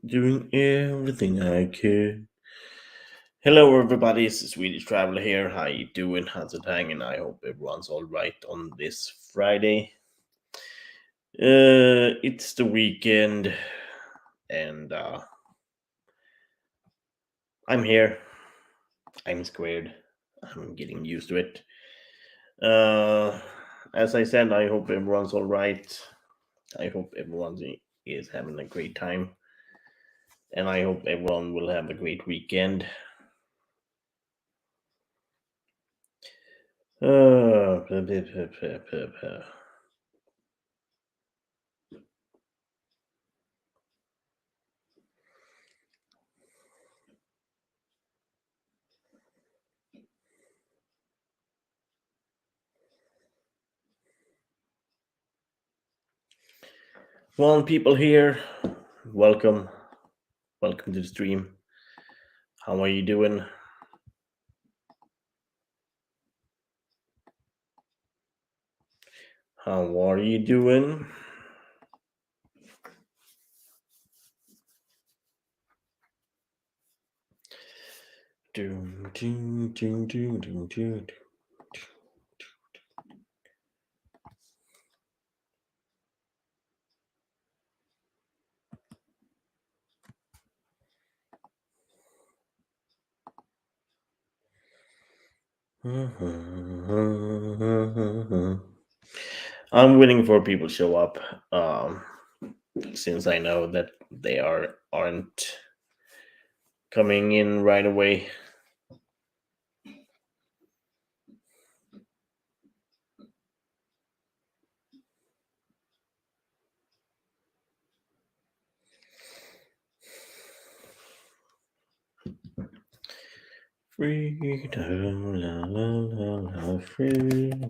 Doing everything I could. Hello, everybody. It's the Swedish Traveler here. How you doing? How's it hanging? I hope everyone's all right on this Friday. It's the weekend, and I'm here. I'm squared. I'm getting used to it. Uh, as I said, I hope everyone's all right. I hope everyone is having a great time, and I hope everyone will have a great weekend. Blah, blah, blah, blah, blah, blah. One people here. Welcome. Welcome to the stream. How are you doing? How are you doing? Doom, doom, doom, doom, doom, doom. I'm waiting for people to show up. Since I know that they aren't coming in right away. Freedom, la la la la, freedom.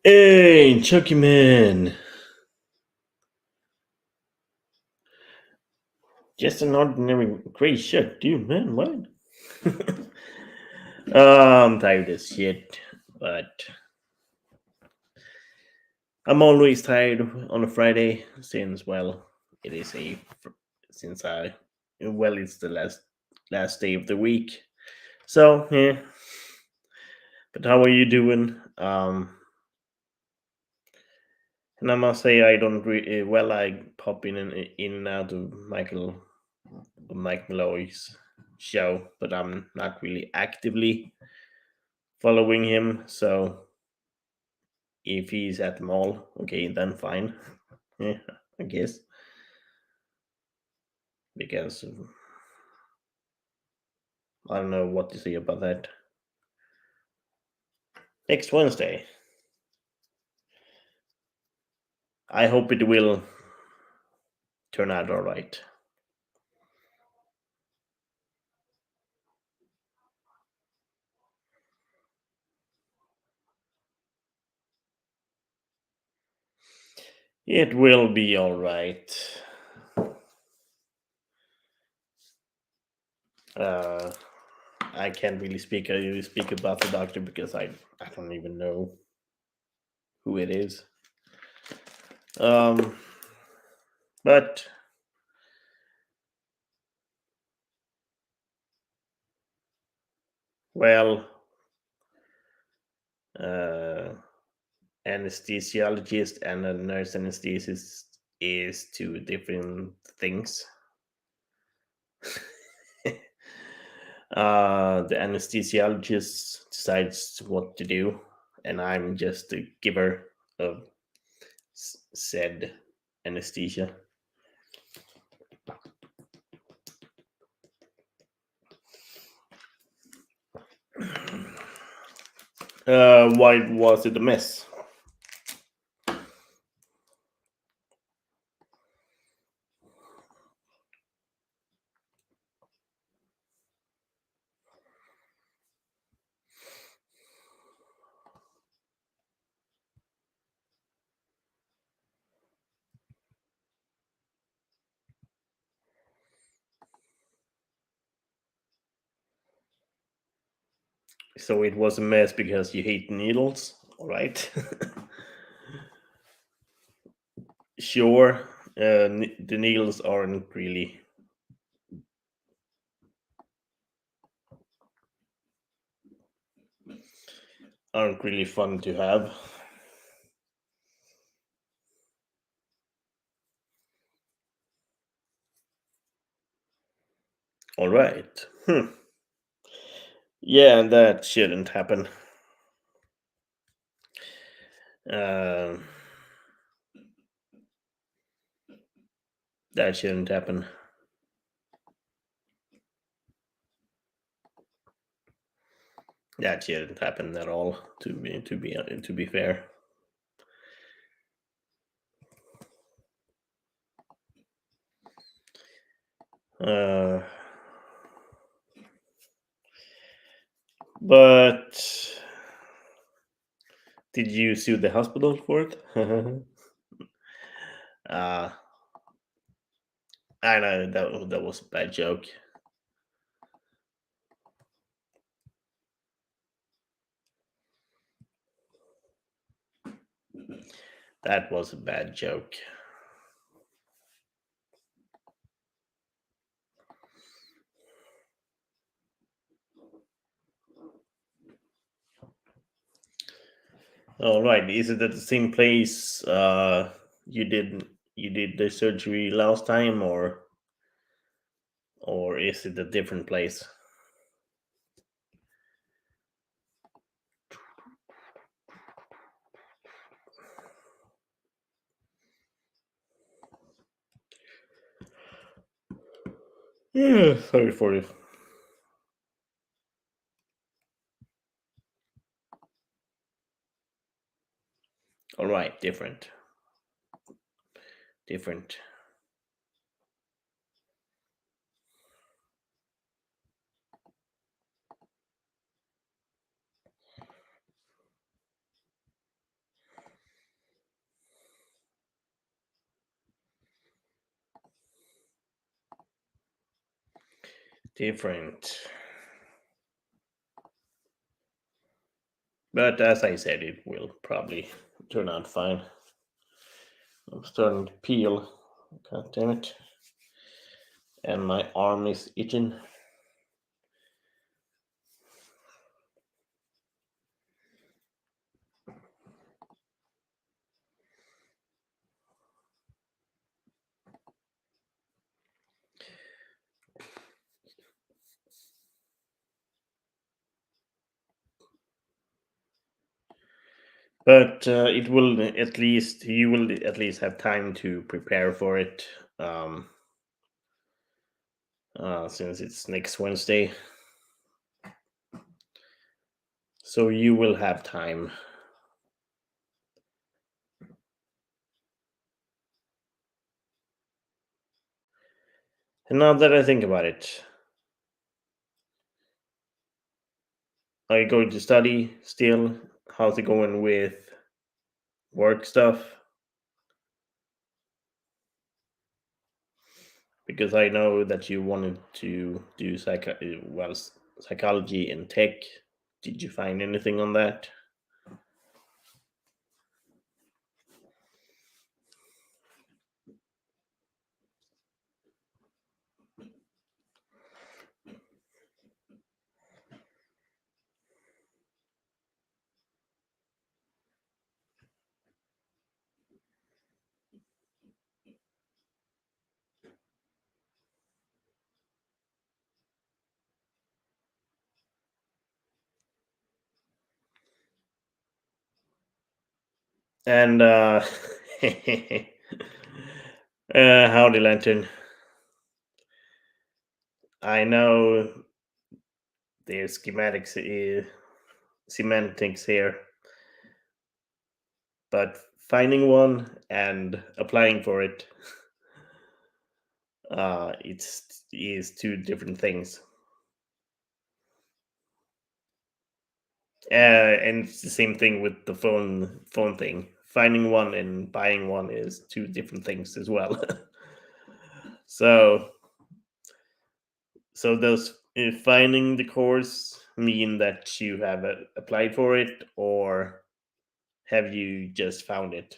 Hey, Chucky Man. Just an ordinary gray shirt, dude, man. What? I'm tired as shit, but I'm always tired on a Friday since, well, it is since it's the last day of the week. So yeah. But how are you doing? And I must say I don't well. I pop in and out of Mike Malloy's show, but I'm not really actively following him. So if he's at the mall, okay, then fine. Yeah, I guess. Because I don't know what to say about that. Next Wednesday. I hope it will turn out all right. It will be all right. Uh, I can't really speak about the doctor because I don't even know who it is. Um, but well, uh, anesthesiologist and a nurse anesthetist is two different things. The anesthesiologist decides what to do, and I'm just the giver of said anesthesia. Why was it a mess? So it was a mess because you hate needles, all right? Sure, the needles aren't really fun to have. All right. Yeah, that shouldn't happen. Um, that shouldn't happen. That shouldn't happen at all. To be fair. Uh, but did you sue the hospital for it? uh, I know that was a bad joke. That was a bad joke. All right. Is it at the same place you did the surgery last time, or is it a different place? Yeah, sorry for you. All right, different, different. But as I said, it will probably turn out fine. I'm starting to peel. God damn it! And my arm is itching. But it will at least you will at least have time to prepare for it. Um, since it's next Wednesday, so you will have time. And now that I think about it, are you going to study still? How's it going with work stuff? Because I know that you wanted to do psychology and tech. Did you find anything on that? And howdy, Lantern. I know there's semantics here, but finding one and applying for it, it's is two different things. And it's the same thing with the phone thing. Finding one and buying one is two different things as well. so so those finding the course mean that you have applied for it, or have you just found it?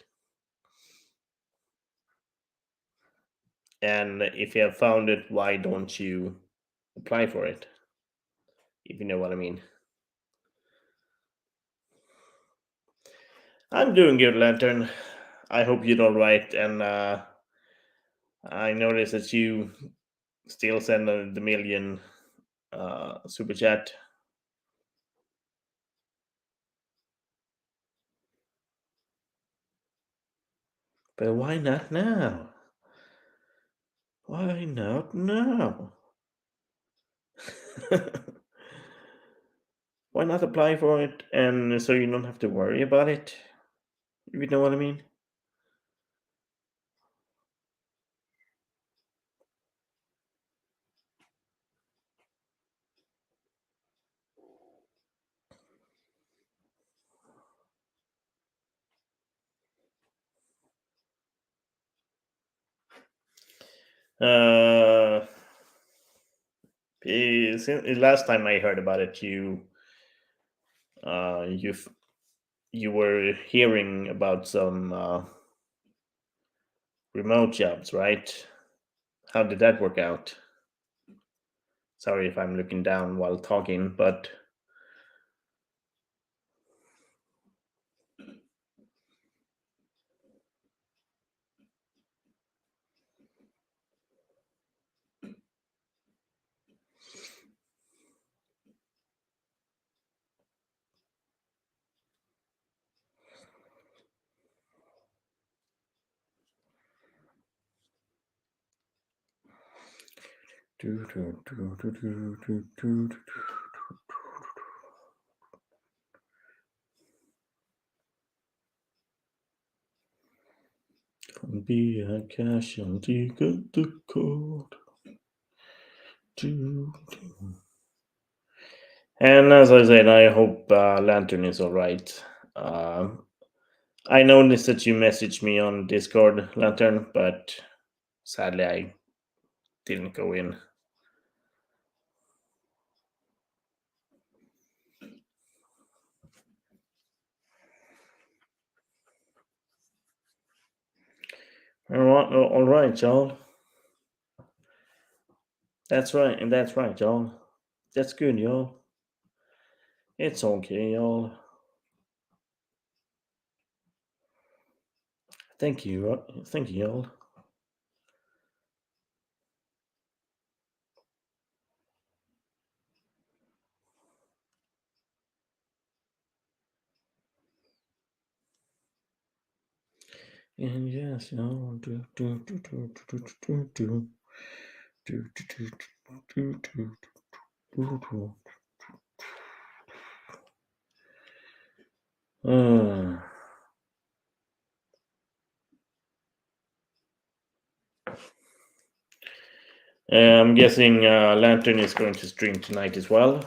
And if you have found it, why don't you apply for it? If you know what I mean. I'm doing good, Lantern. I hope you're all right. And I noticed that you still send the million super chat. But why not now? Why not now? Why not apply for it, and so you don't have to worry about it? If you know what I mean. Uh, since last time I heard about it, uh, you f- you were hearing about some remote jobs, right? How did that work out? Sorry if I'm looking down while talking, but be a casualty, got the code. And as I said, I hope Lantern is all right. I noticed that you messaged me on Discord, Lantern, but sadly I didn't go in. All right, y'all. That's right, and that's right, y'all. That's good, y'all. It's okay, y'all. Thank you, y'all. And yes, y'all. Uh, I'm guessing Lantern is going to stream tonight as well.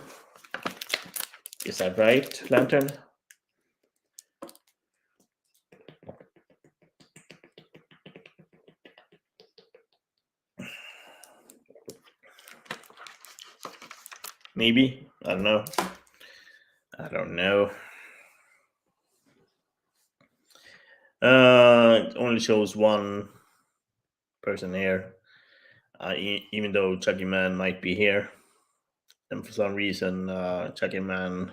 Is that right, Lantern? Maybe. I don't know. It only shows one person here, even though Chucky Man might be here. And for some reason, Chucky Man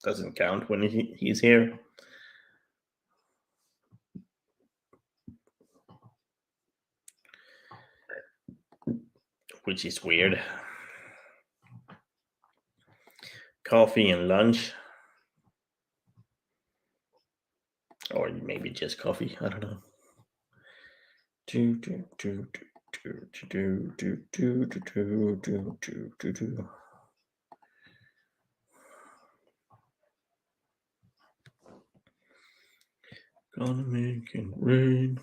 doesn't count when he's here. Which is weird. Coffee and lunch. Or maybe just coffee. I don't know. Gonna make it rain.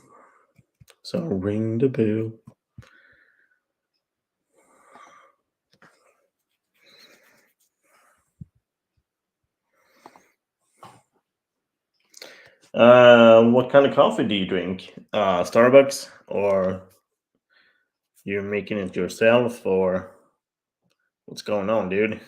So ring the bell. What kind of coffee do you drink? Starbucks, or you're making it yourself, or what's going on, dude?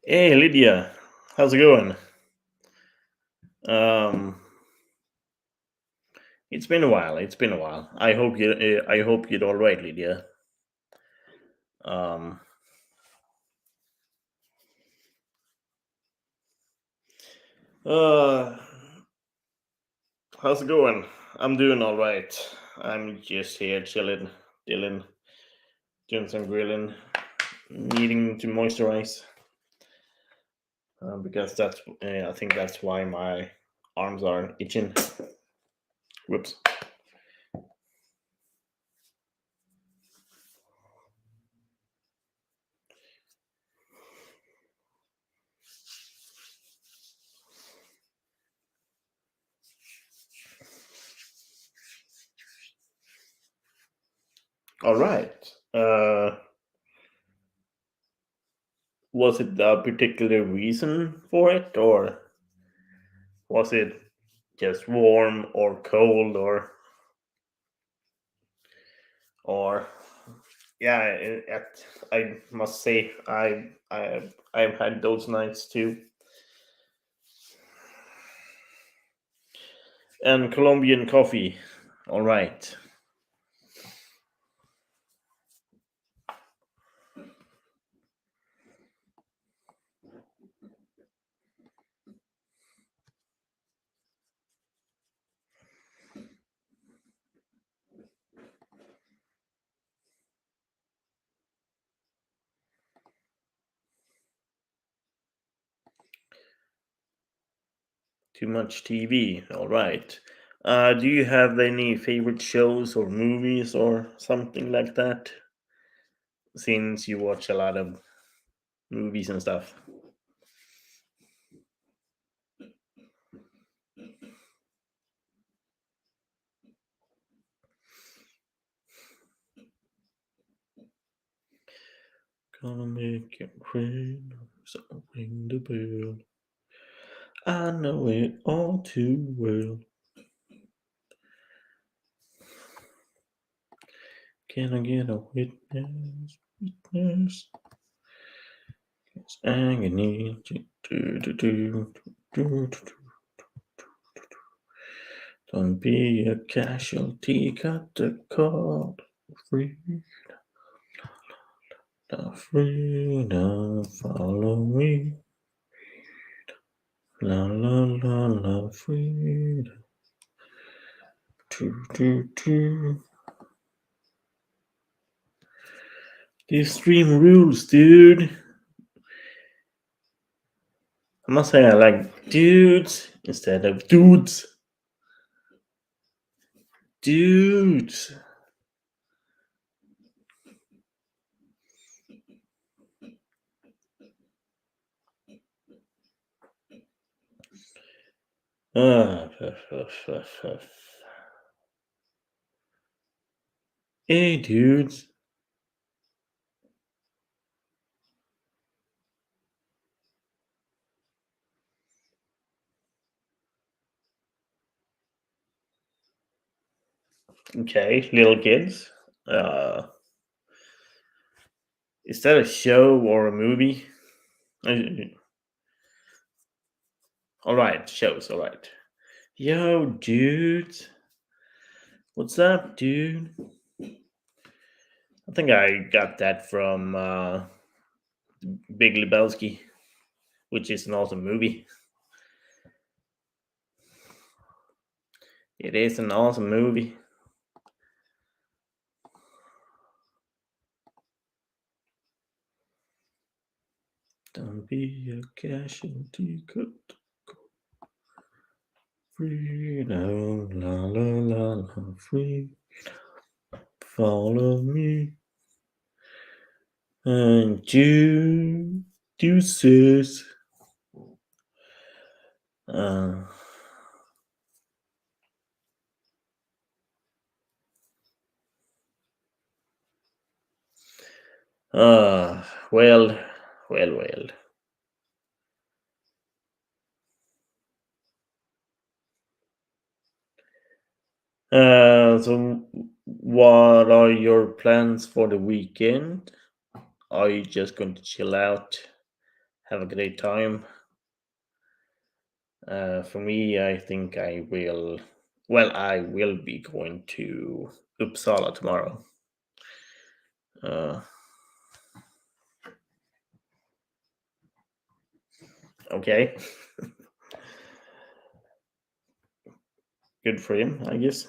Hey Lydia, how's it going? Um, it's been a while. It's been a while. I hope you're all right, Lydia. Um, uh, how's it going? I'm doing all right. I'm just here chilling, chilling, doing some grilling, needing to moisturize. Because I think that's why my arms are itching. Whoops. All right. Was it a particular reason for it, or was it just warm or cold, or yeah? I must say I've had those nights too. And Colombian coffee. All right. Too much TV. All right. Do you have any favorite shows or movies or something like that? Since you watch a lot of movies and stuff. Gonna make it rain, so ring the bell. I know it all too well. Can I get a witness? Witness. It's agony. Don't be a casualty. Cut the cord. Free. The freedom. Follow me. La la la la. Freedom. Do. These stream rules, dude. I must say I like dudes instead of dudes. Dudes. Ah, hey, dudes. Okay, little kids. Uh, is that a show or a movie? All right, shows. All right. Yo, dudes. What's up, dude? I think I got that from Big Lebowski, which is an awesome movie. It is an awesome movie. Don't be a casualty. Cut. Freedom, la la la la, free. Follow me, and you deuces. Uh, well, well. So what are your plans for the weekend? Are you just going to chill out, have a great time. For me, I think I will. Well, I will be going to Uppsala tomorrow. Uh, okay, good for him, I guess.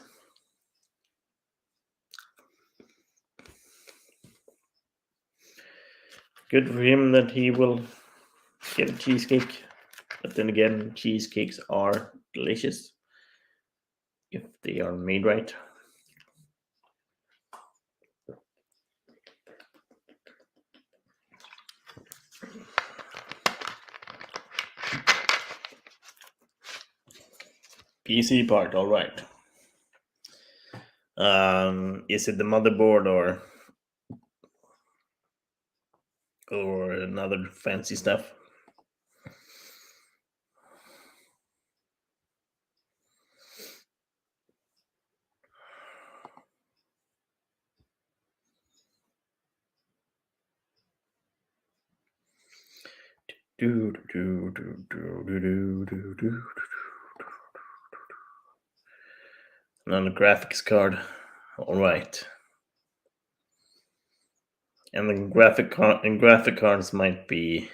Good for him that he will get a cheesecake. But then again, cheesecakes are delicious if they are made right. PC part, all right. Is it the motherboard or another fancy stuff? Another graphics card. All right. And the graphic cards might be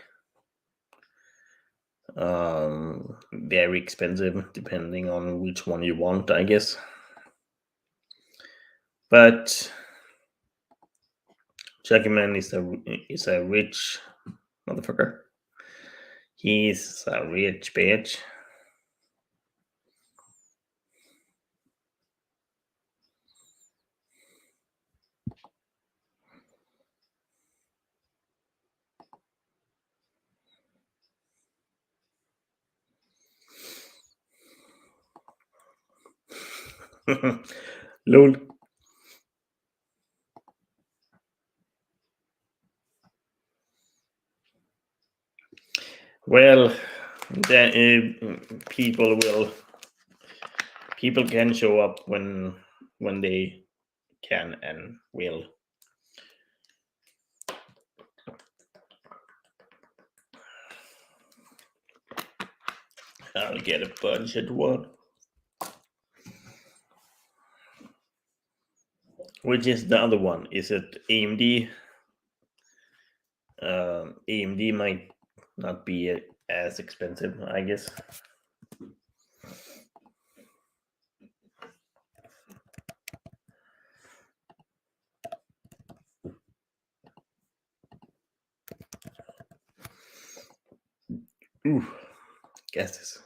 very expensive depending on which one you want, I guess. But Chukiman is a rich motherfucker. He's a rich bitch. Lol. Well, people can show up when they can and will. I'll get a budget one. Which is the other one? Is it AMD? AMD might not be as expensive, I guess. Ooh, guesses.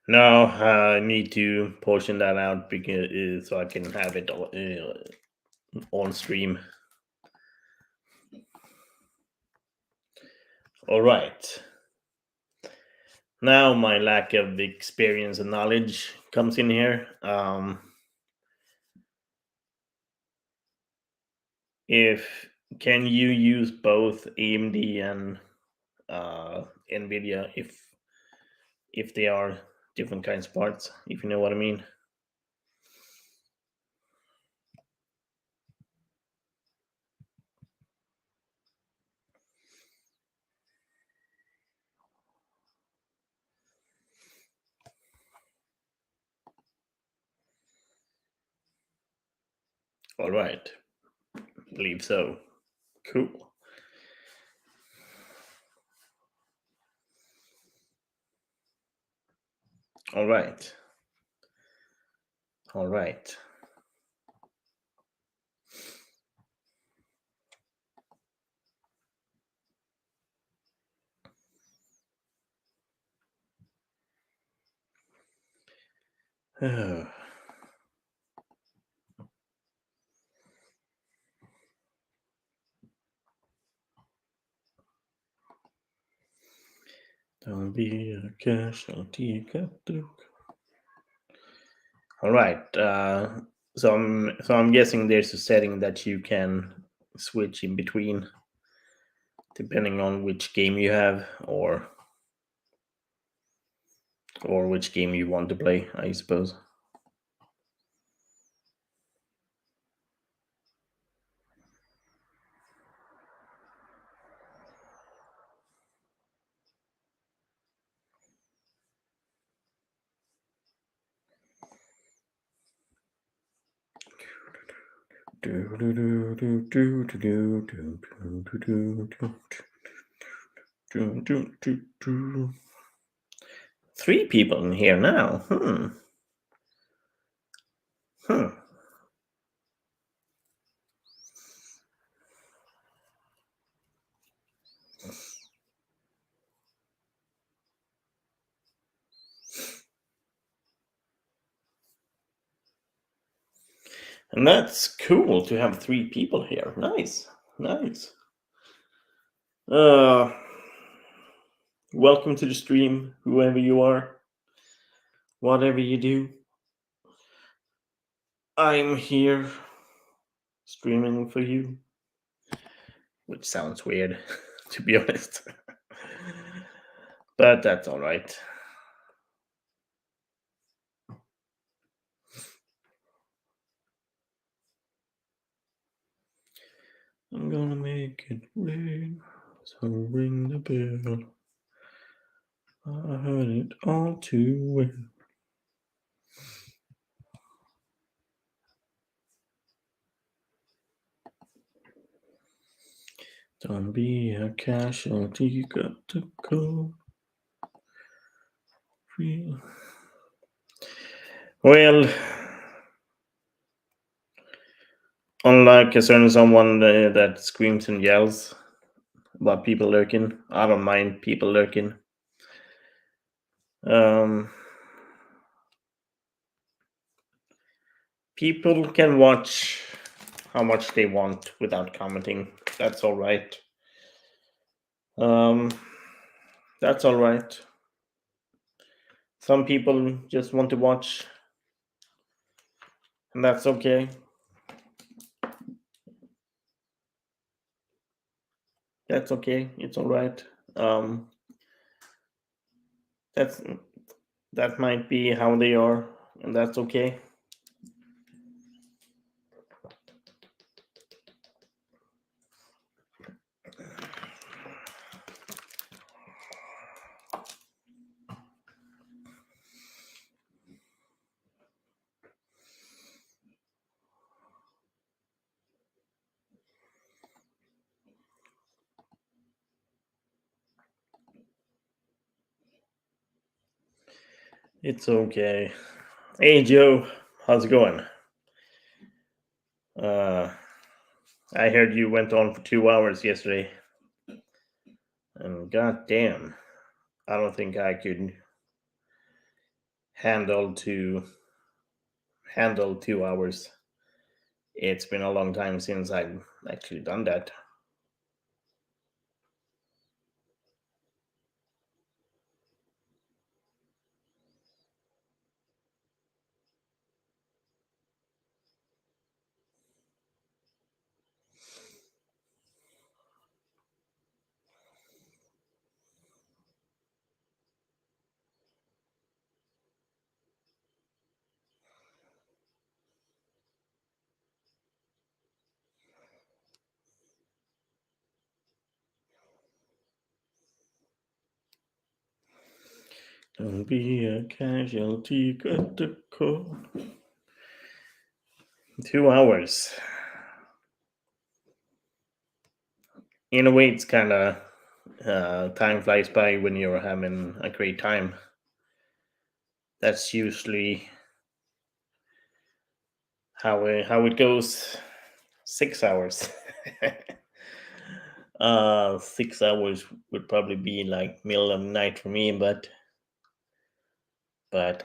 No, I need to portion that out because so I can have it on stream. All right. Now my lack of experience and knowledge comes in here. If can you use both AMD and NVIDIA if they are different kinds of parts, if you know what I mean? All right, believe so. Cool. All right. All right. Don't be a casualty, all right. So I'm guessing there's a setting that you can switch in between, depending on which game you have or which game you want to play, I suppose. Three people in here now. And that's cool to have three people here. Nice. Welcome to the stream, whoever you are, whatever you do. I'm here streaming for you, which sounds weird, to be honest. But that's all right. I'm gonna make it rain, so ring the bell. I heard it all too well. Don't be a casualty, you got to go free. Well, unlike a certain someone that screams and yells about people lurking, I don't mind people lurking. People can watch how much they want without commenting. That's all right. That's all right. Some people just want to watch, and that's okay. That's okay. It's all right. That might be how they are, and that's okay. It's okay. Hey Joe, how's it going? I heard you went on for 2 hours yesterday, and goddamn, I don't think I could handle 2 hours. It's been a long time since I've actually done that. Don't be a casualty, got the call. 2 hours. In a way, it's kind of time flies by when you're having a great time. That's usually how it goes. 6 hours. 6 hours would probably be like middle of the night for me, but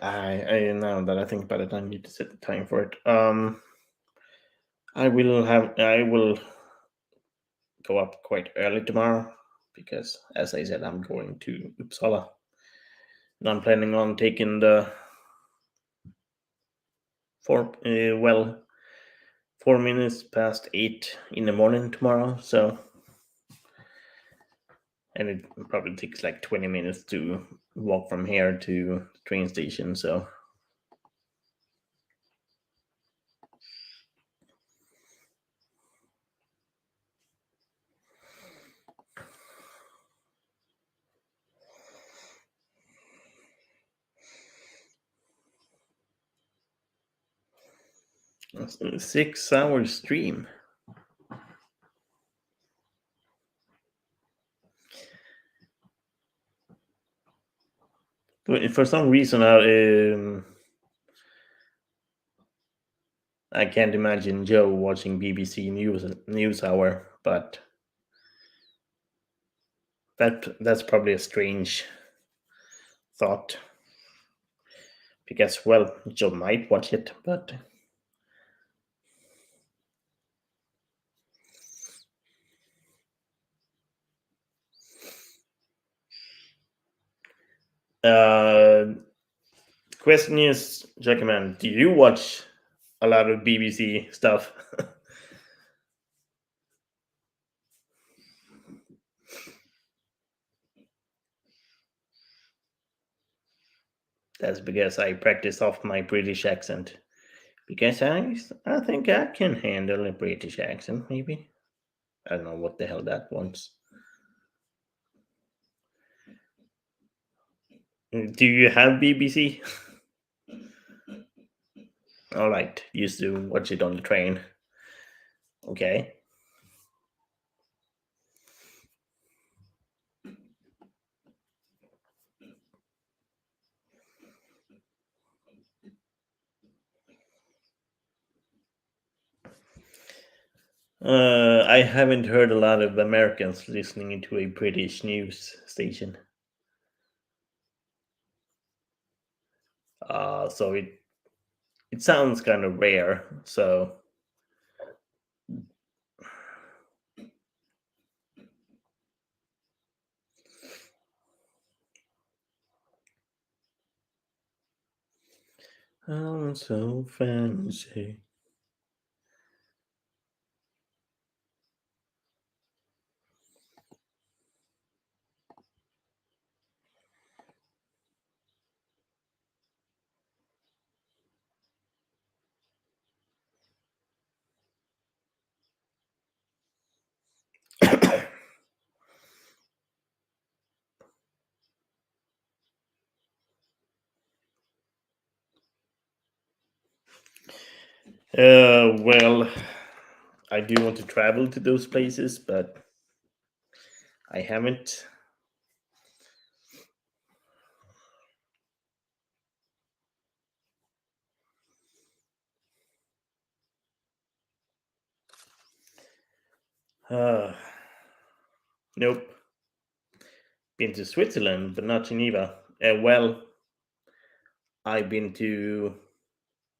I know that I think by the time I need to set the time for it. I will go up quite early tomorrow because, as I said, I'm going to Uppsala, and I'm planning on taking the 4 minutes past 8 in the morning tomorrow. So, and it probably takes like 20 minutes to walk from here to the train station. So. 6 hour stream. For some reason, I can't imagine Joe watching BBC News Hour, but that's probably a strange thought. Because, well, Joe might watch it, but question is, Jackman, do you watch a lot of BBC stuff? That's because I practice off my British accent. Because I think I can handle a British accent, maybe. I don't know what the hell that wants. Do you have BBC? All right, used to watch it on the train. Okay. I haven't heard a lot of Americans listening to a British news station. So it sounds kind of rare. So I'm so fancy. Well, I do want to travel to those places, but I haven't. Uh, nope. Been to Switzerland, but not Geneva. Well, I've been to.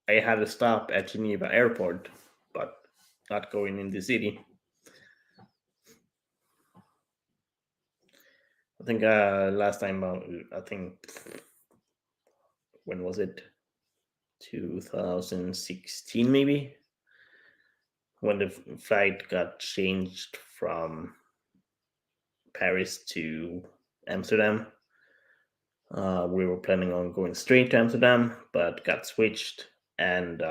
I had a stop at Geneva Airport, but not going in the city. I think last time, I think, when was it? 2016, maybe, when the flight got changed from Paris to Amsterdam. We were planning on going straight to Amsterdam, but got switched and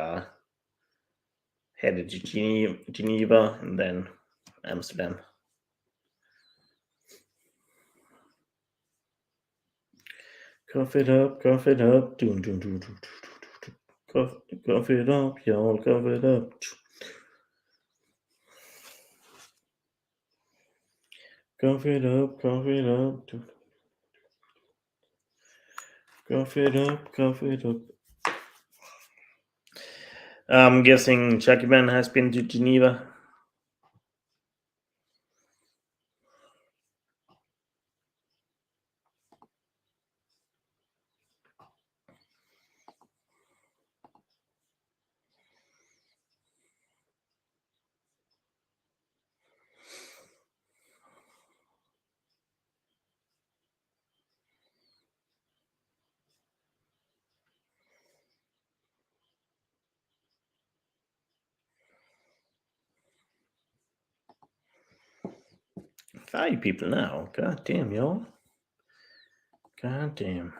headed to Geneva and then Amsterdam. Cough it up, cough it up, doom, doom, doom, doom, doom. Cough it up, y'all, cough it up. Cough it up, cough it up. Cough it up, cough it up. I'm guessing Chucky Man has been to Geneva. Five people now. God damn, y'all. God damn.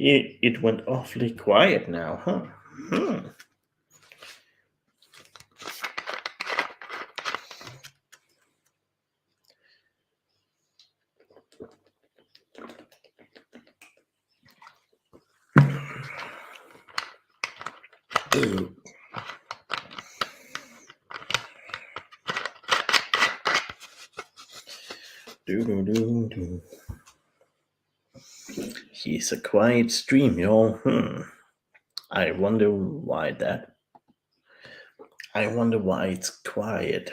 It went awfully quiet now, huh? He's a quiet stream, y'all. I wonder why that. I wonder why it's quiet.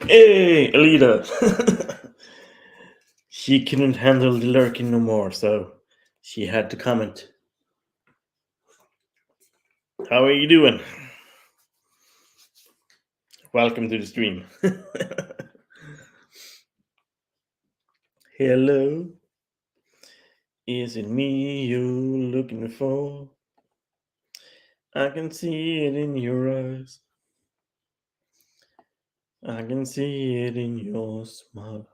Hey, Aleita! She couldn't handle the lurking no more, so she had to comment. How are you doing? Welcome to the stream. Hello. Is it me you're looking for? I can see it in your eyes. I can see it in your smile.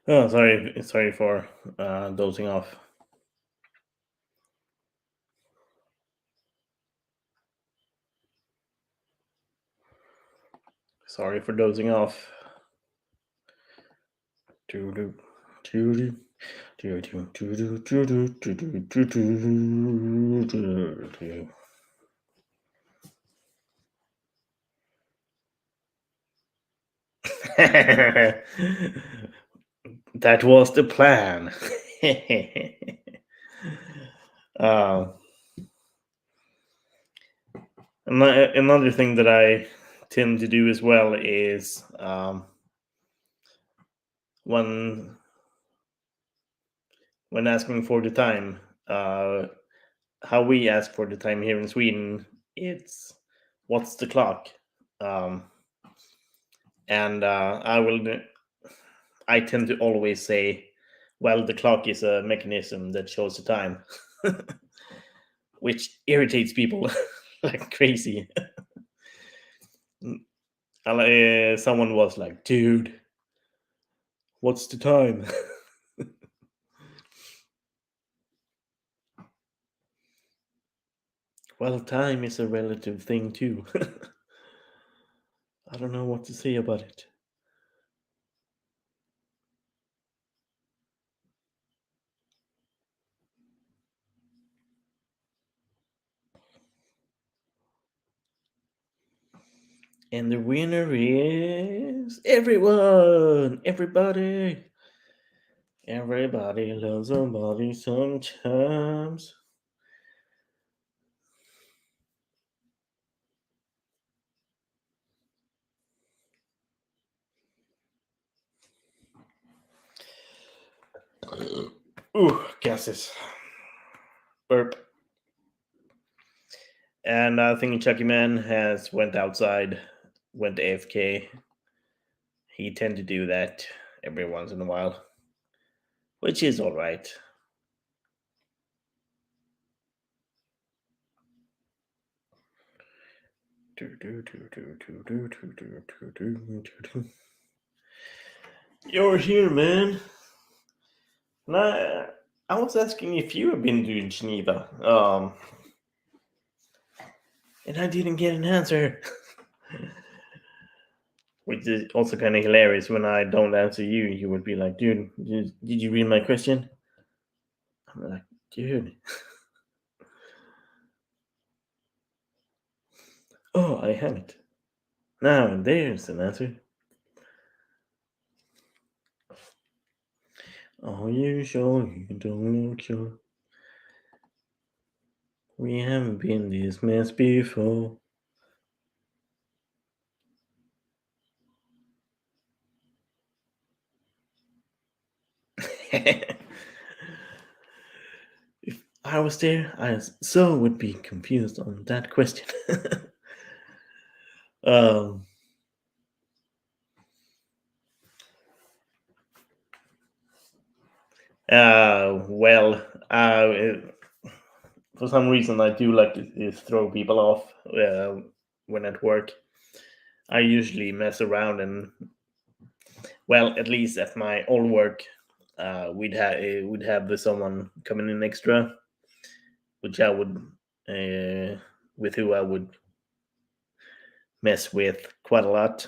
Oh, sorry for dozing off. Sorry for dozing off. That was the plan. uh, Another thing that I tend to do as well is when asking for the time, how we ask for the time here in Sweden, it's what's the clock, and I tend to always say, well, the clock is a mechanism that shows the time, which irritates people like crazy. Someone was like, dude, what's the time? Well, time is a relative thing too. I don't know what to say about it. And the winner is everyone! Everybody! Everybody loves somebody sometimes. Ooh, gases. Burp. And I think Chucky Man has went outside, went AFK. He tend to do that every once in a while, which is all right. You're here, man. And I was asking if you have been to Geneva, and I didn't get an answer. Which is also kind of hilarious. When I don't answer you, you would be like, dude, did you read my question? I'm like, dude. Oh, I haven't. Now, there's an answer. Are you sure you don't look sure? We haven't been this mess before. If I was there, I so would be confused on that question. um, well, for some reason, I do like to throw people off when at work. I usually mess around, and well, at least at my old work, we'd have someone coming in extra, which I would with who I would mess with quite a lot.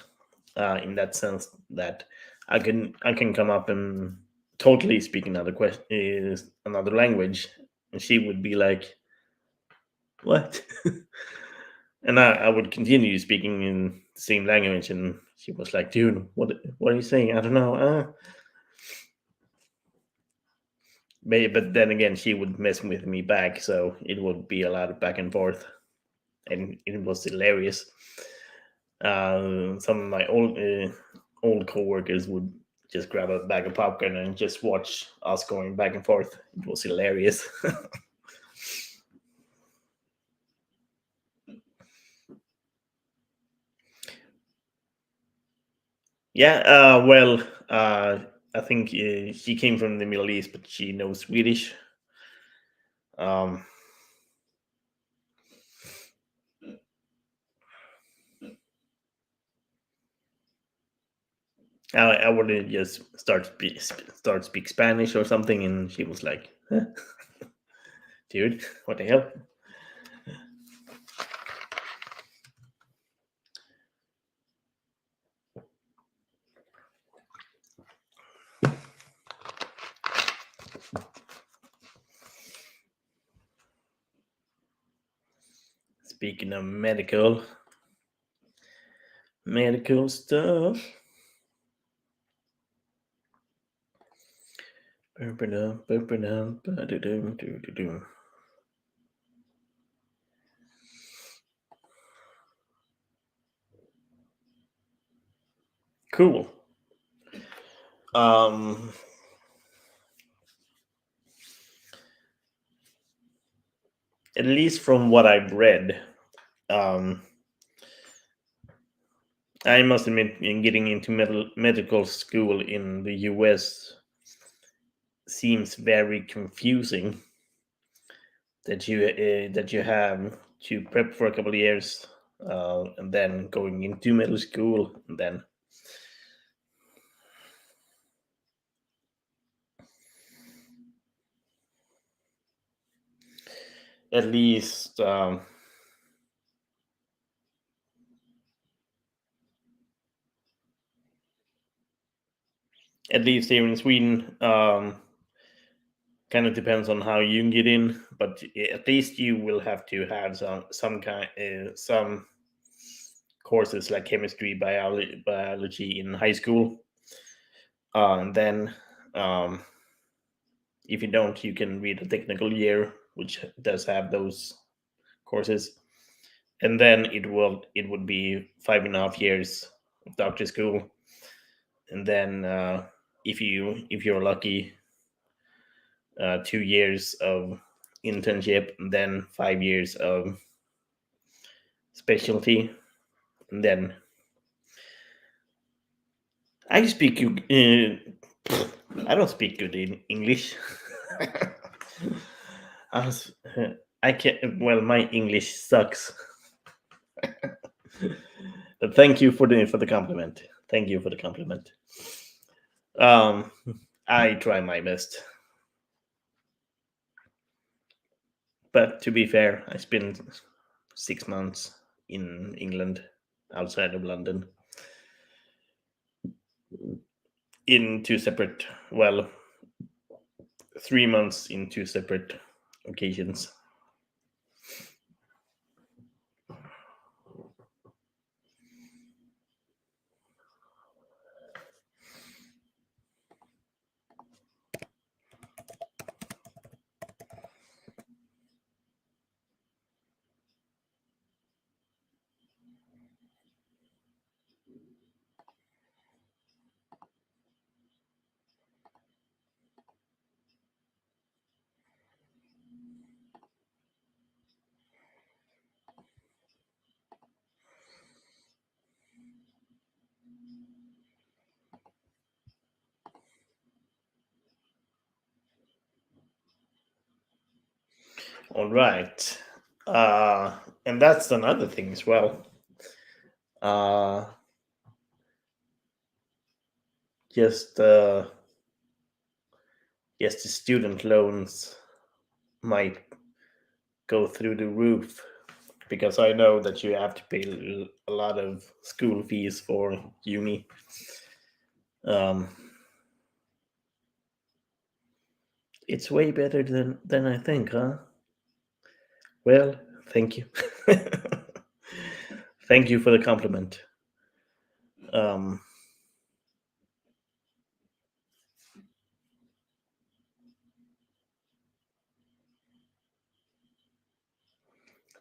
In that sense, that I can come up and totally speak another another language, and she would be like, "What?" And I would continue speaking in the same language, and she was like, "Dude, what are you saying? I don't know." But then again, she would mess with me back, so it would be a lot of back and forth, and it was hilarious. Some of my old coworkers would just grab a bag of popcorn and just watch us going back and forth. It was hilarious. Yeah, well, I think she came from the Middle East, but she knows Swedish. Um, I would just start speak Spanish or something, and she was like, huh? "Dude, what the hell?" Speaking of medical stuff. Cool. Um, at least from what I've read, um, I must admit, in getting into medical school in the US seems very confusing. That you have to prep for a couple of years, and then going into medical school, and then at least at least here in Sweden, kind of depends on how you get in, but at least you will have to have some courses like chemistry, biology in high school, and then um, if you don't, you can read a technical year, which does have those courses, and then it would be 5.5 years of doctor school, and then if you're lucky, 2 years of internship, and then 5 years of specialty, and then I speak you. I don't speak good in English. I, was, I can. Well, my English sucks. But thank you for the compliment. Thank you for the compliment. Um, I try my best. But to be fair, I spent 6 months in England, outside of London, in two separate, well, 3 months in two separate occasions. All right. And that's another thing as well. Uh, just yes, the student loans might go through the roof, because I know that you have to pay a lot of school fees for uni. Um, it's way better than I think, huh? Well, thank you. Thank you for the compliment. Um,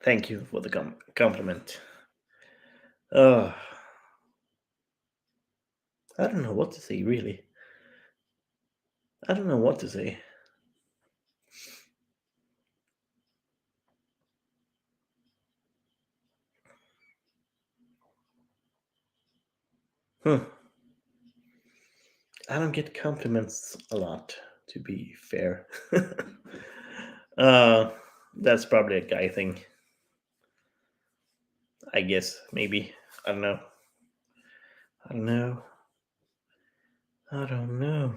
Thank you for the compliment. Uh, I don't know what to say, really. I don't know what to say. Hmm. I don't get compliments a lot, to be fair. uh, that's probably a guy thing, I guess. Maybe. I don't know. I don't know. I don't know.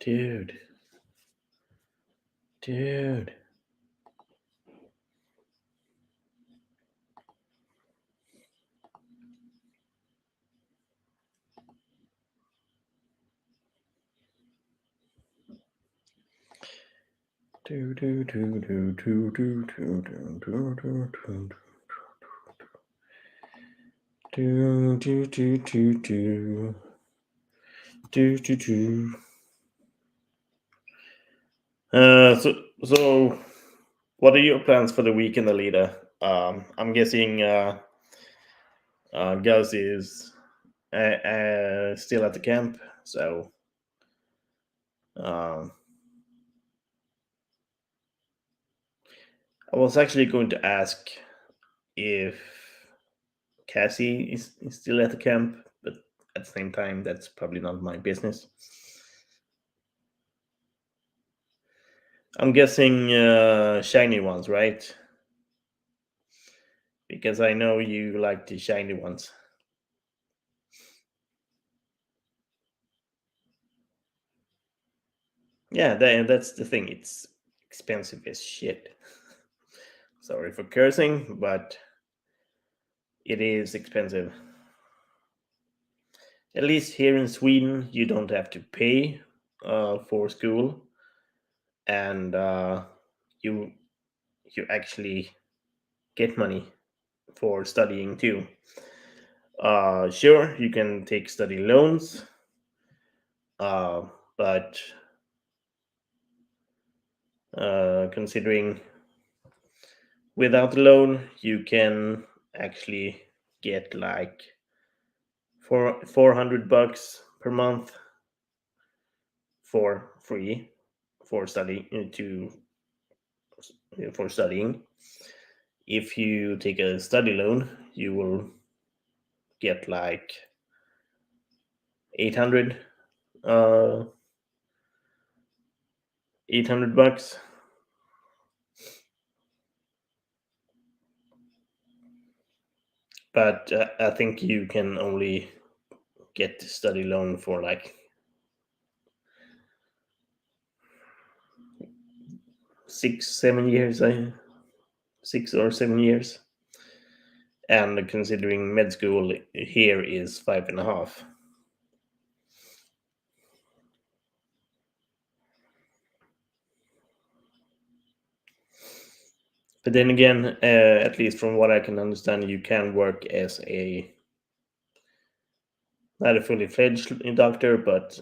Dude. Dude. Do do do do do do do do do do do do do do do do do do do. So what are your plans for the weekend, Alita? I'm guessing Gus is still at the camp, so um, I was actually going to ask if Cassie is still at the camp, but at the same time, that's probably not my business. I'm guessing shiny ones, right? Because I know you like the shiny ones. Yeah, that's the thing. It's expensive as shit. Sorry for cursing, but it is expensive. At least here in Sweden, you don't have to pay for school, and you you actually get money for studying too. Sure, you can take study loans, uh, but considering without the loan, you can actually get like 400 bucks per month for free for study to for studying. If you take a study loan, you will get like 800 uh 800 bucks. But I think you can only get study loan for like 6 7 years, 6 or 7 years, and considering med school here is 5.5. But then again, at least from what I can understand, you can work as a not a fully fledged doctor, but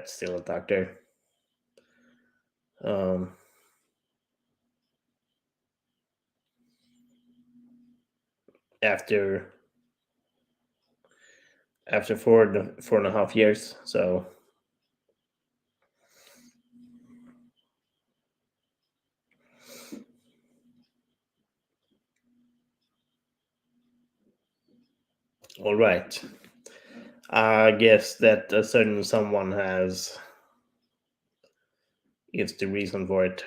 still a doctor. Um, after 4.5 years, so all right. I guess that a certain someone has is the reason for it.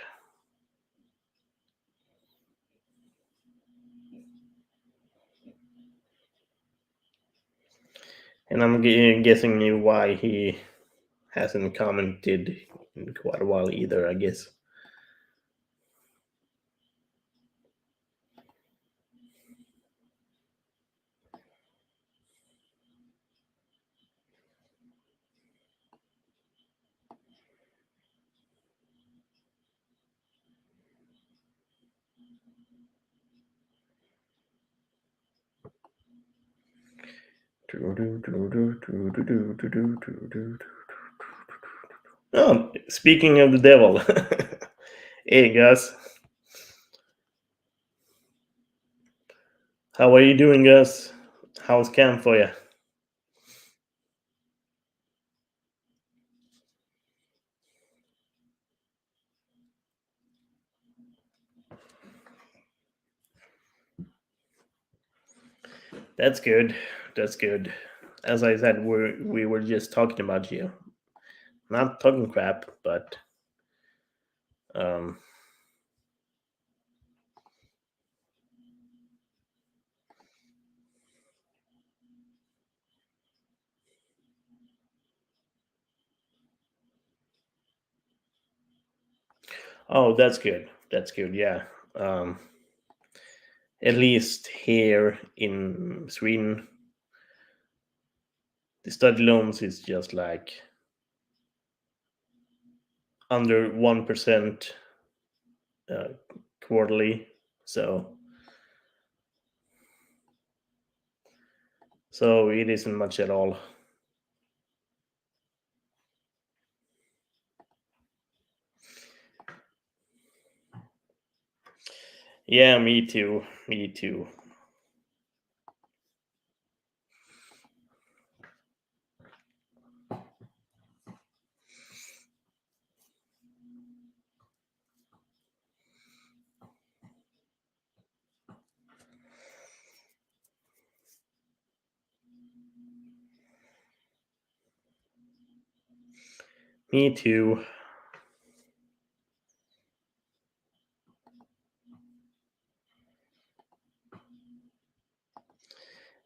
And I'm guessing you why he hasn't commented in quite a while either, I guess. Oh, speaking of the devil. Hey, Gus. How are you doing, Gus? How's camp for you? That's good. That's good. As I said, we were just talking about you. Not talking crap, but um, oh, that's good. That's good. Yeah. Um, at least here in Sweden, the study loans is just like under 1% uh, quarterly. So it isn't much at all. Yeah, me too. Me too. Me too.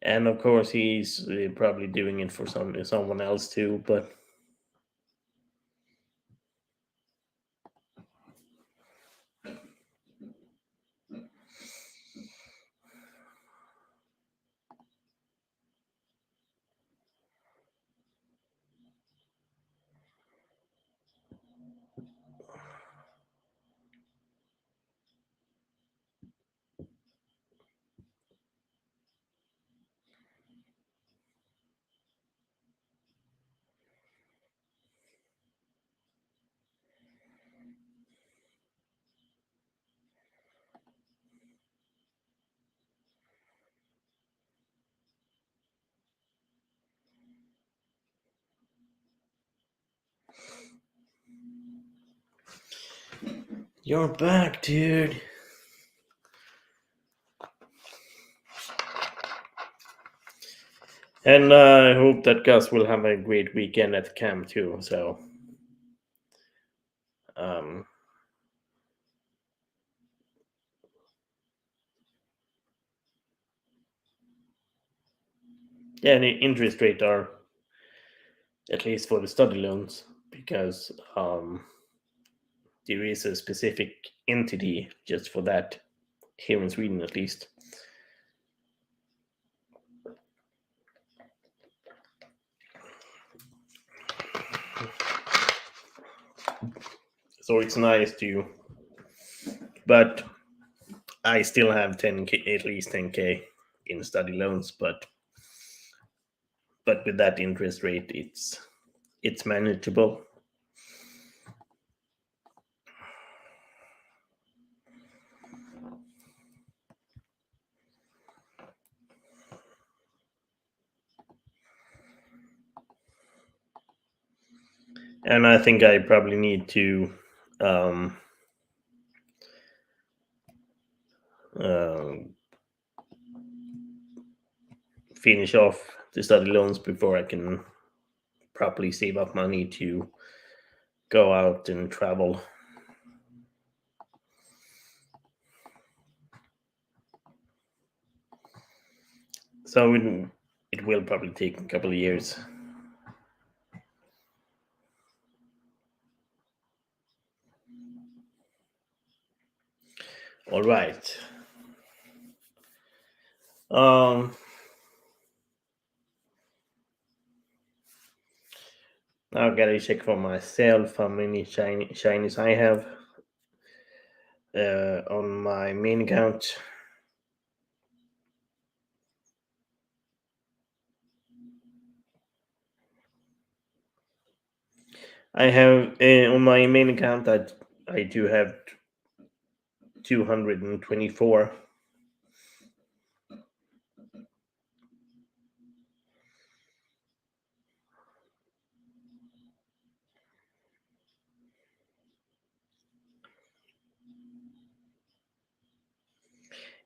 And of course, he's probably doing it for someone else too. But You're back, dude. And I hope that Gus will have a great weekend at camp too. So, um, yeah, the interest rate are at least for the study loans because there is a specific entity just for that here in Sweden, at least. So it's nice to, but I still have 10k, at least 10k in study loans, but with that interest rate, it's manageable. And I think I probably need to um, um, finish off the study loans before I can properly save up money to go out and travel. So it will probably take a couple of years. All right. Um, now I gotta check for myself how many shinies I have on my main account. I have on my main account that I do have 224.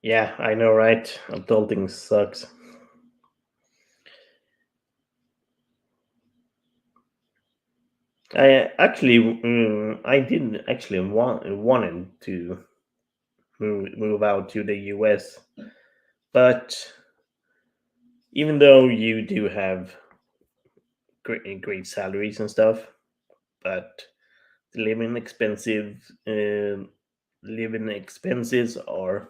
Yeah, I know, right? Adulting sucks. I didn't actually wanted to move out to the US, but even though you do have great salaries and stuff, but the living expenses are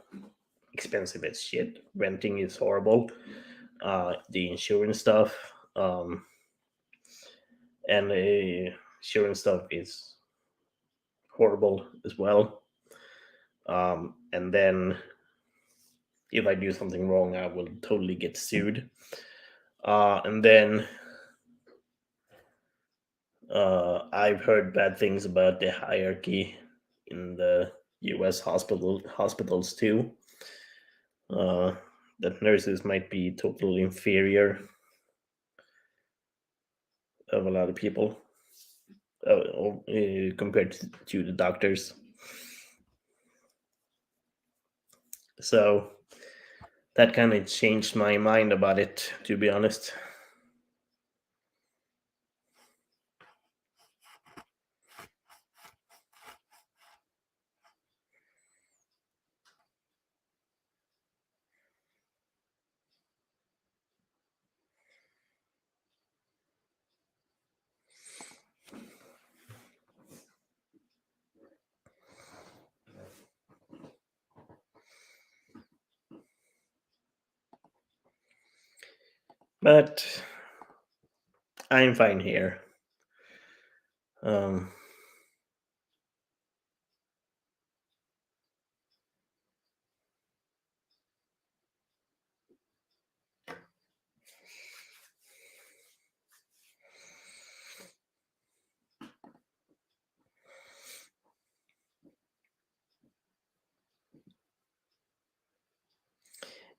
expensive as shit. Renting is horrible. The insurance stuff, and the insurance stuff is horrible as well. And then if I do something wrong, I will totally get sued. And then I've heard bad things about the hierarchy in the U.S. hospitals too. Uh, that nurses might be totally inferior of a lot of people compared to the doctors. So that kind of changed my mind about it, to be honest. But I'm fine here. Um,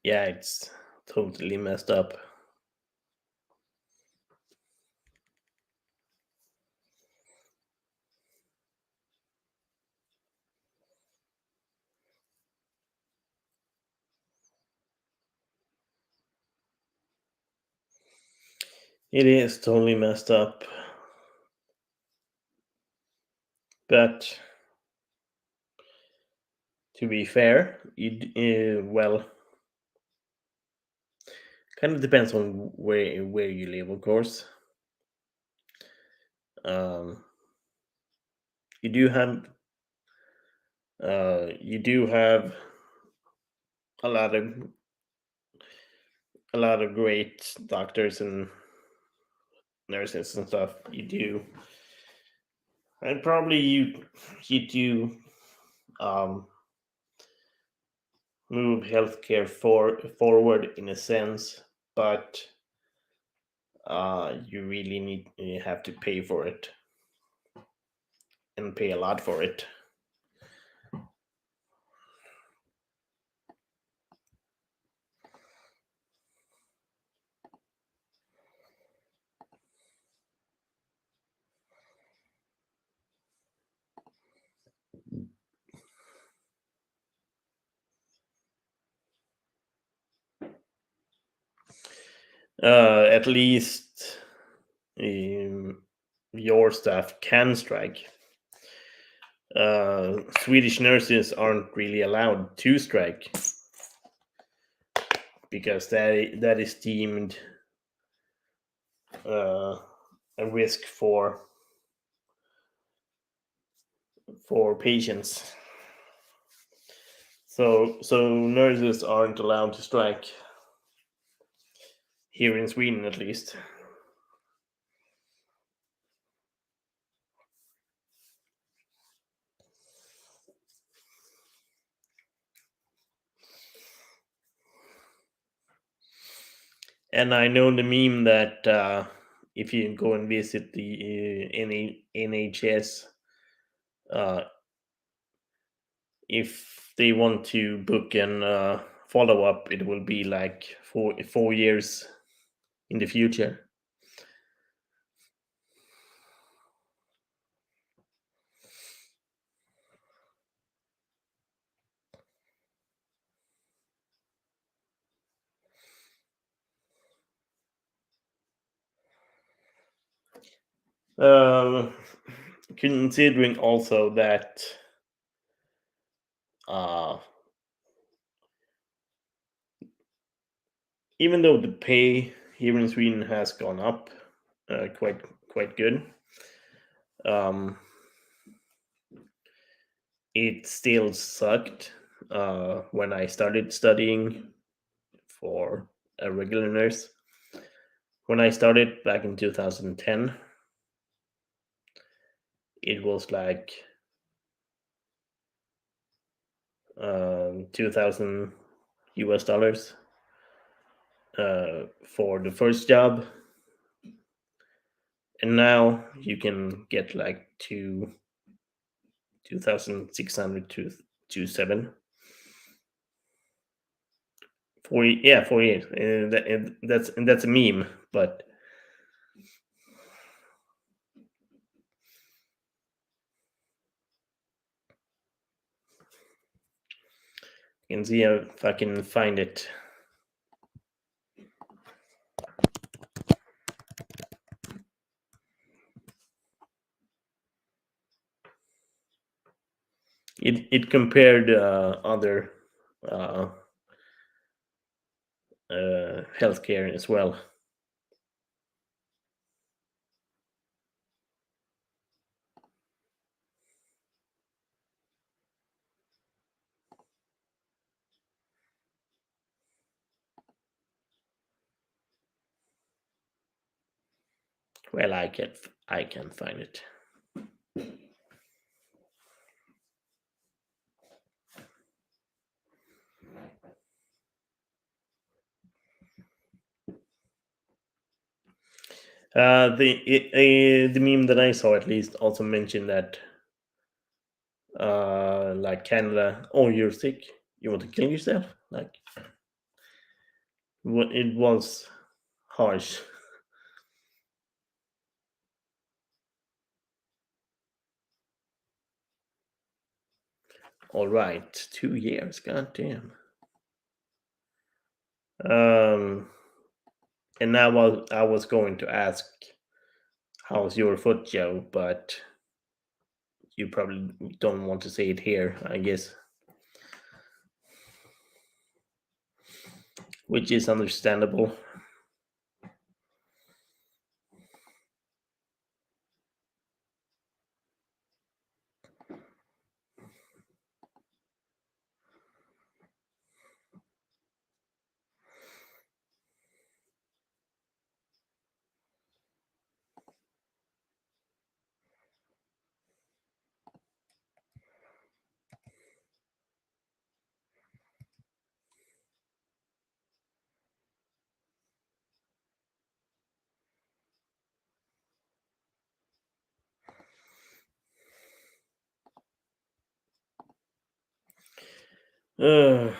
yeah, it's totally messed up. It is totally messed up. But to be fair, well, kind of depends on where you live, of course. Um, you do have you do have a lot of great doctors and nurses and stuff. You do, and probably you do um, move healthcare forward in a sense, but you really you have to pay for it and pay a lot for it. At least um, your staff can strike. Swedish nurses aren't really allowed to strike because that is deemed uh, a risk for patients. So nurses aren't allowed to strike here in Sweden, at least. And I know the meme that if you go and visit the NHS, uh, if they want to book an follow up, it will be like 4 years in the future. Um, Considering also that uh, even though the pay here in Sweden has gone up quite good, um, it still sucked when I started studying for a regular nurse. When I started back in 2010, it was like 2,000 US dollars for the first job, and now you can get like 2,600 to 7 yeah, 48. That's a meme, but you can see if I can find it. It compared other uh, healthcare as well. Well, I can find it. The meme that I saw at least also mentioned that like Canada, oh, you're sick, you want to kill yourself, like what it was harsh. All right, 2 years, god damn. Um, And now I was going to ask, how's your foot, Joe? But you probably don't want to say it here, I guess, which is understandable. Uh,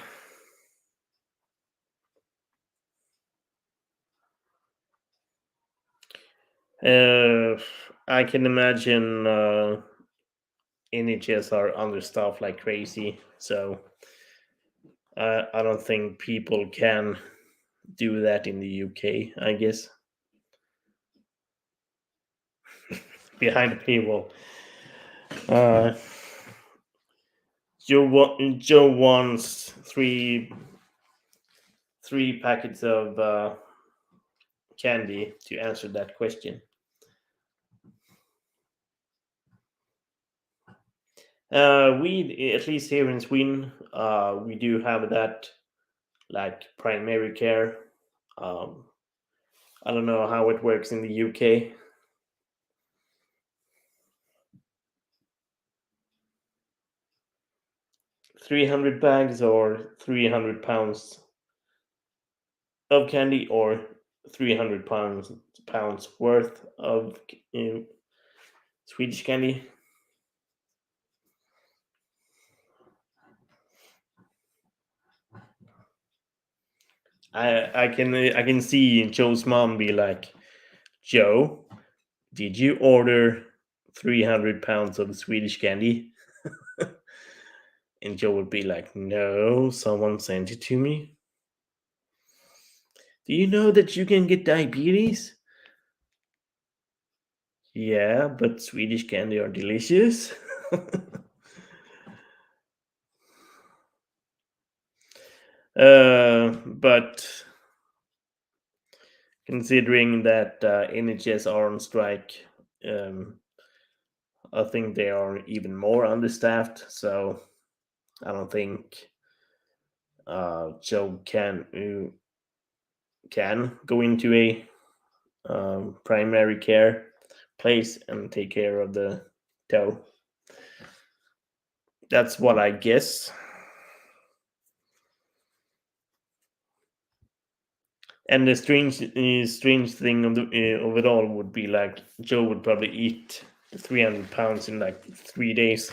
uh, I can imagine NHS are understaffed like crazy, so I don't think people can do that in the UK, I guess. Behind the paywall. Uh, Joe wants three packets of candy to answer that question. We, at least here in Sweden, we do have that like primary care. Um, I don't know how it works in the UK. 300 bags or 300 pounds of candy or 300 pounds worth of Swedish candy. I can see Joe's mom be like, Joe, did you order 300 pounds of Swedish candy? And Joe would be like, no, someone sent it to me. Do you know that you can get diabetes? Yeah, but Swedish candy are delicious. But considering that NHS are on strike, um, I think they are even more understaffed. So I don't think Joe can go into a primary care place and take care of the toe. That's what I guess. And the strange thing of it all would be like Joe would probably eat 300 pounds in like 3 days,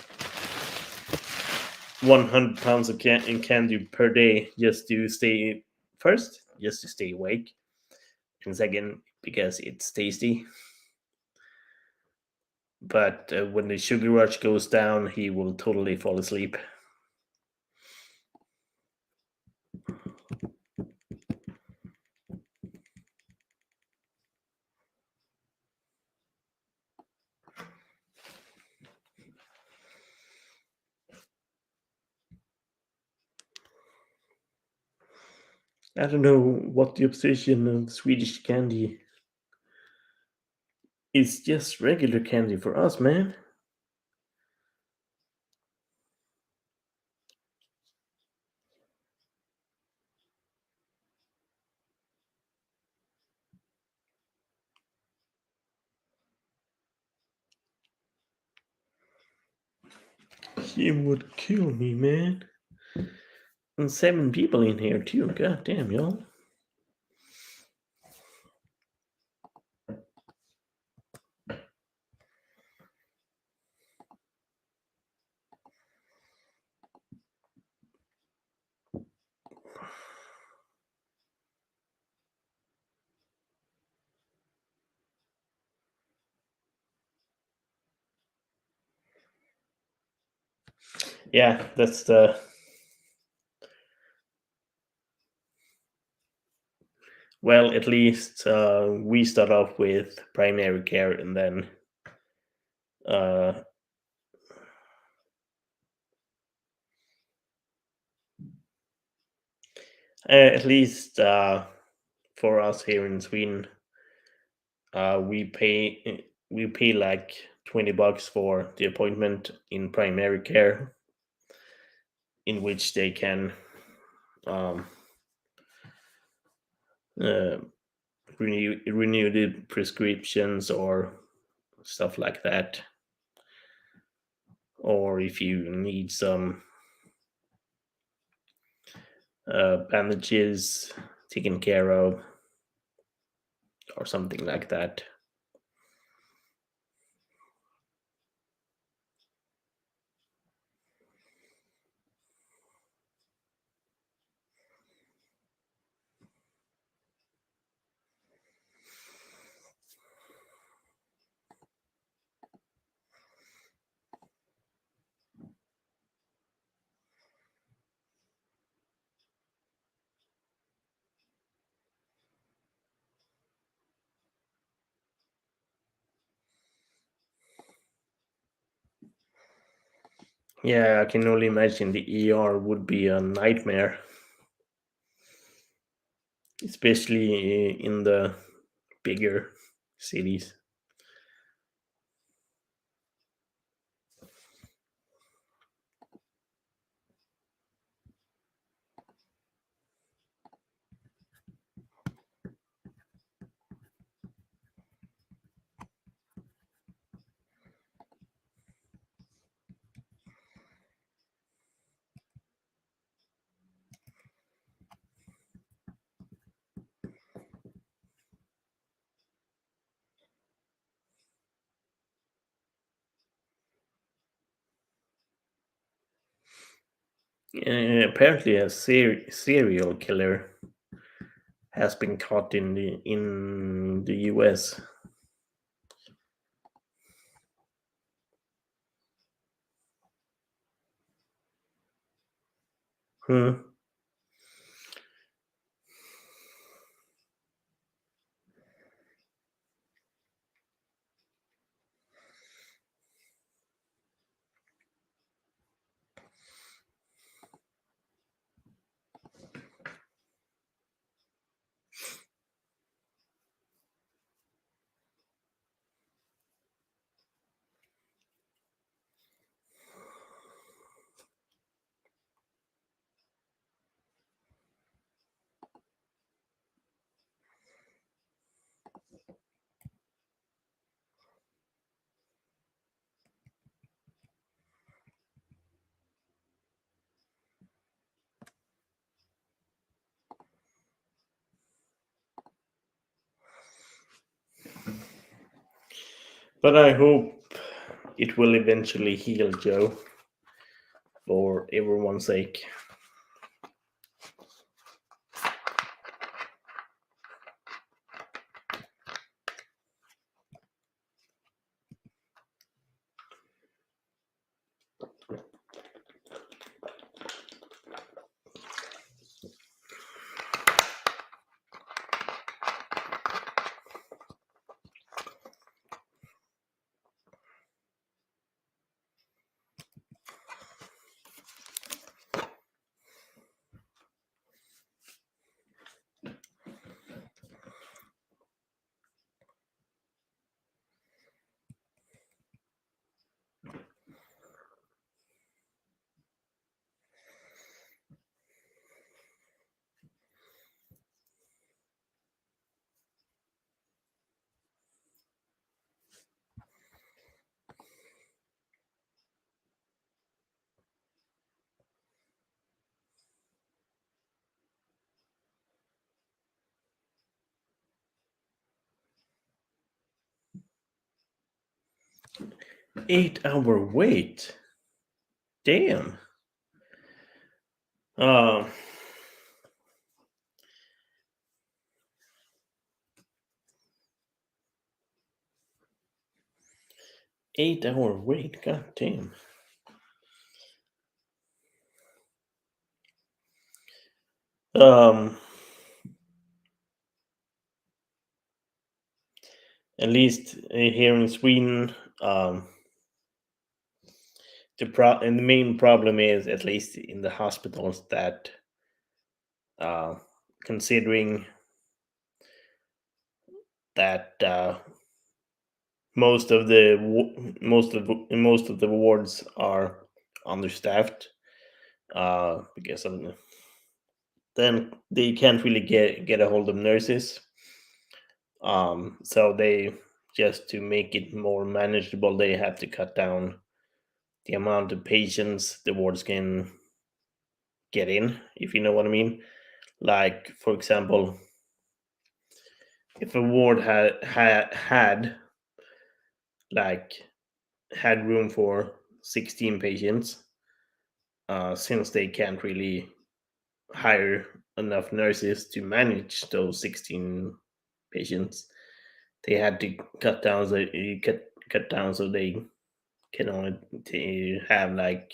100 pounds of candy per day, just to stay first, just to stay awake, and second because it's tasty. But when the sugar rush goes down, he will totally fall asleep. I don't know what the obsession of Swedish candy is. Just regular candy for us, man. He would kill me, man. And 7 people in here too. God damn, y'all. Yeah, that's the Well, at least we start off with primary care, and then uh, at least for us here in Sweden, we pay like $20 for the appointment in primary care, in which they can um, uh, renew the prescriptions or stuff like that, or if you need some bandages taken care of or something like that. Yeah, I can only imagine the ER would be a nightmare, especially in the bigger cities. Apparently, a serial killer has been caught in the US. Hmm. 'But I hope it will eventually heal, Joe, for everyone's sake. 8 hour wait. Damn. Uh, 8 hour wait. God damn. Um, At least here in Sweden, and the main problem is, at least in the hospitals, that uh, considering that most of the wards are understaffed, because of then they can't really get a hold of nurses. So they, just to make it more manageable, they have to cut down the amount of patients the wards can get in, if you know what I mean. Like, for example, if a ward had like had room for 16 patients, since they can't really hire enough nurses to manage those 16 patients, they had to cut down so they can only have like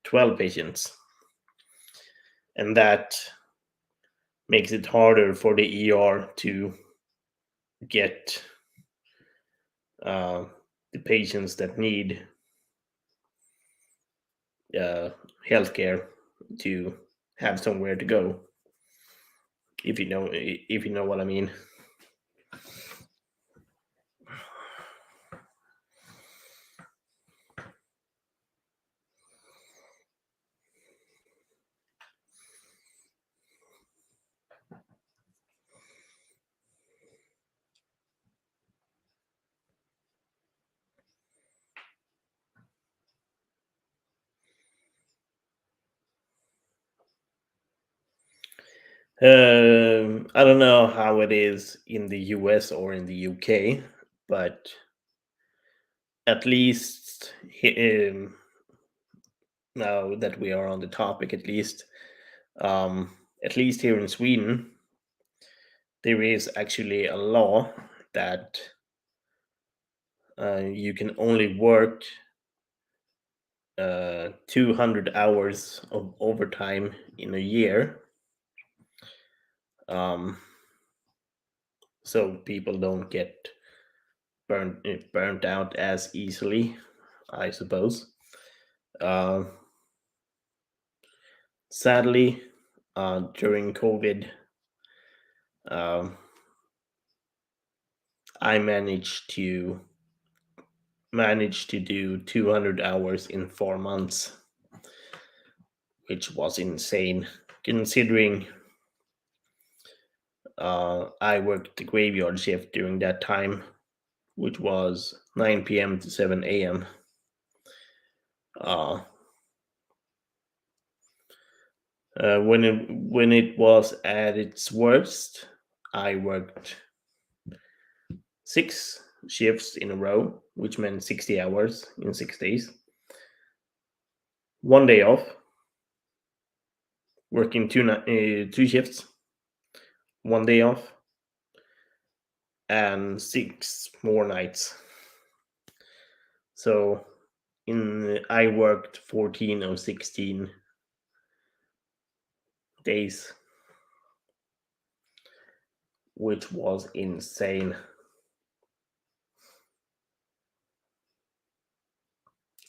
12 patients, and that makes it harder for the ER to get uh, the patients that need uh, healthcare to have somewhere to go. If you know what I mean. I don't know how it is in the US or in the UK, but at least now that we are on the topic, um, at least here in Sweden, there is actually a law that you can only work 200 hours of overtime in a year, um, so people don't get burnt out as easily, I suppose. Uh, Sadly, during COVID, um, I managed to do 200 hours in 4 months, which was insane considering I worked the graveyard shift during that time, which was 9 p.m. to 7 a.m. Uh, when it was at its worst, I worked 6 shifts in a row, which meant 60 hours in 6 days. One day off, working two shifts, one day off, and 6 more nights. So I worked 14 of 16 days, which was insane.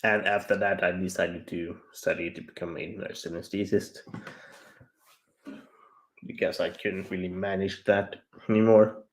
And after that, I decided to study to become a nurse anesthetist because I couldn't really manage that anymore.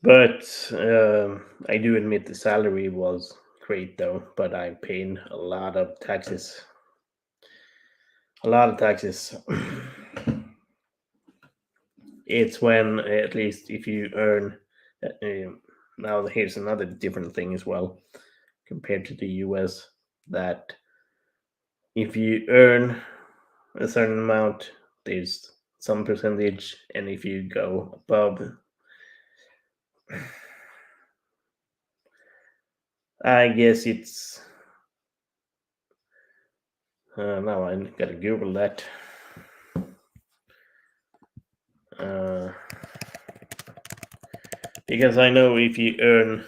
But I do admit the salary was great though, but I paid a lot of taxes. A lot of taxes. It's when, at least if you earn, now here's another different thing as well compared to the US, that if you earn a certain amount, there's some percentage, and if you go above, I guess it's Now I gotta Google that. Because I know if you earn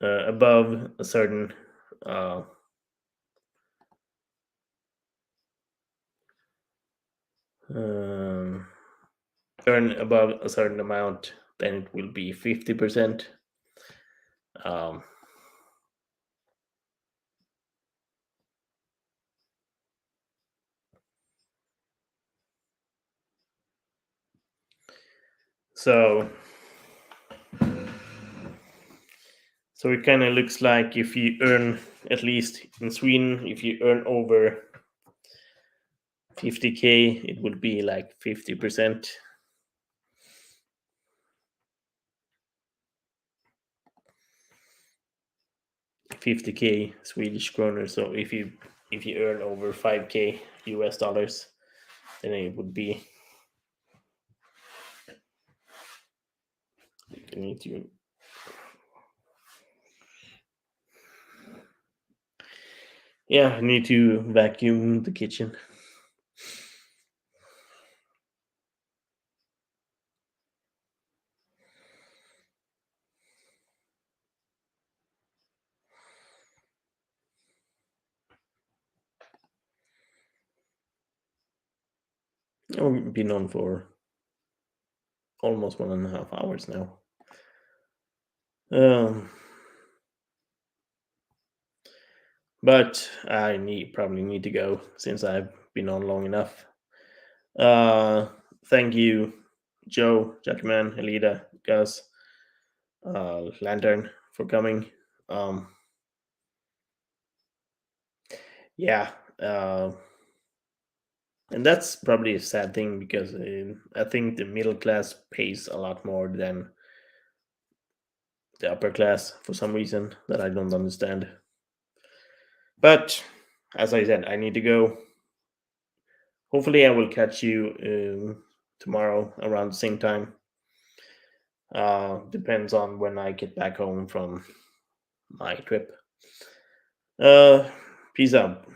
above a certain um, earn above a certain amount, then it will be 50%. Um, so it kind of looks like if you earn, at least in Sweden, if you earn over 50K, it would be like 50%. 50K Swedish kroner. So if you earn over 5K US dollars, then it would be, you need to, yeah, I need to vacuum the kitchen. I've been on for almost 1.5 hours now. But I probably need to go since I've been on long enough. Thank you, Joe, Jackman, Aleita, Gus, Lantern, for coming. Yeah, and that's probably a sad thing because I think the middle class pays a lot more than the upper class for some reason that I don't understand. But as I said, I need to go. Hopefully, I will catch you tomorrow around the same time. Depends on when I get back home from my trip. Uh, Peace out.